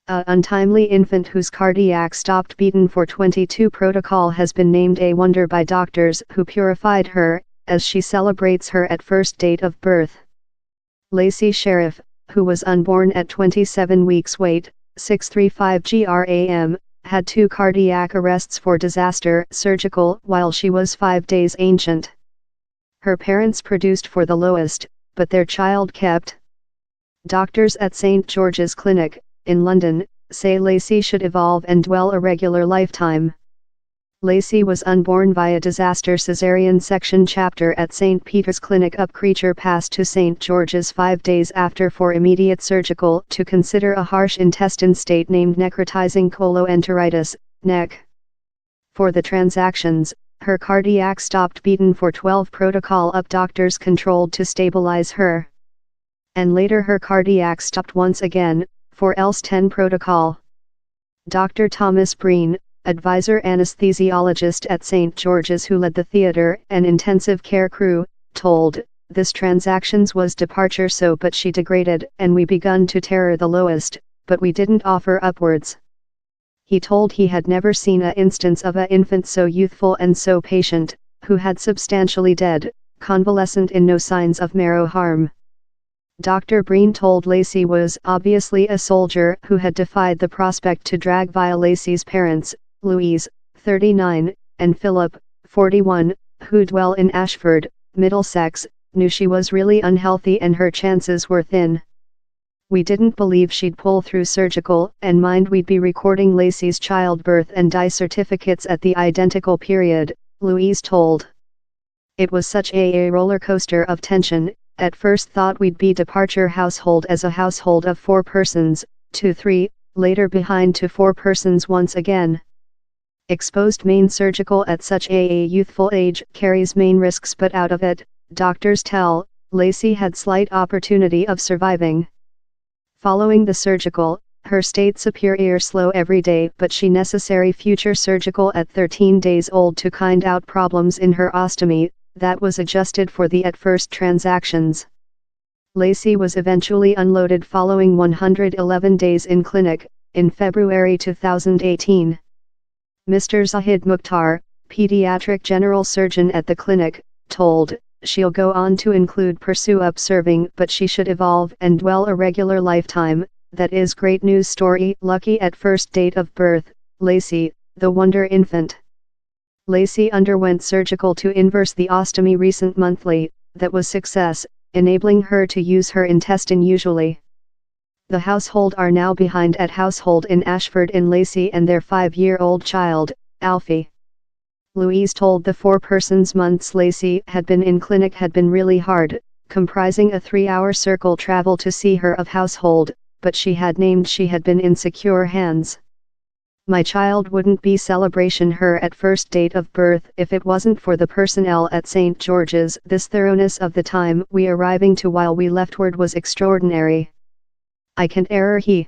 A untimely infant whose cardiac stopped beaten for 22 protocol has been named a wonder by doctors who purified her, as she celebrates her at first date of birth. Lacey Sheriff, who was unborn at 27 weeks weight, 635 gram, had 2 cardiac arrests for disaster surgical while she was 5 days ancient. Her parents produced for the lowest, but their child kept. Doctors at St. George's Clinic, in London, say Lacey should evolve and dwell a regular lifetime. Lacey was unborn via disaster caesarean section chapter at St. Peter's Clinic up creature passed to St. George's 5 days after for immediate surgical to consider a harsh intestine state named necrotizing coloenteritis, NEC. For the transactions, her cardiac stopped beaten for 12 protocol up doctors controlled to stabilize her. And later her cardiac stopped once again, for else 10 protocol. Dr. Thomas Breen, advisor anesthesiologist at St. George's who led the theater and intensive care crew, told, "This transactions was departure so but she degraded and we begun to terror the lowest, but we didn't offer upwards." He told he had never seen a instance of a infant so youthful and so patient, who had substantially dead, convalescent in no signs of marrow harm. Dr. Breen told Lacey was obviously a soldier who had defied the prospect to drag via Lacey's parents, Louise, 39, and Philip, 41, who dwell in Ashford, Middlesex, knew she was really unhealthy and her chances were thin. "We didn't believe she'd pull through surgical and mind we'd be recording Lacey's childbirth and die certificates at the identical period," Louise told. "It was such a roller coaster of tension. At first thought we'd be departure household as a household of 4 persons, 2-3, later behind to 4 persons once again. Exposed main surgical at such a youthful age carries main risks but out of it, doctors tell, Lacey had slight opportunity of surviving. Following the surgical, her state superior slow every day but she necessary future surgical at 13 days old to kind out problems in her ostomy, that was adjusted for the at first transactions. Lacey was eventually unloaded following 111 days in clinic, in February 2018. Mr. Zahid Mukhtar, pediatric general surgeon at the clinic, told, "She'll go on to include pursue up serving but she should evolve and dwell a regular lifetime, that is great news story lucky at first date of birth, Lacey, the wonder infant." Lacey underwent surgical to inverse the ostomy recent monthly, that was success, enabling her to use her intestine usually. The household are now behind at household in Ashford in Lacey and their 5-year-old child, Alfie. Louise told the 4 persons months Lacey had been in clinic had been really hard, comprising a 3-hour circle travel to see her of household, but she had named she had been in secure hands. "My child wouldn't be celebration her at first date of birth if it wasn't for the personnel at St. George's. This thoroughness of the time we arriving to while we leftward was extraordinary. I can't error he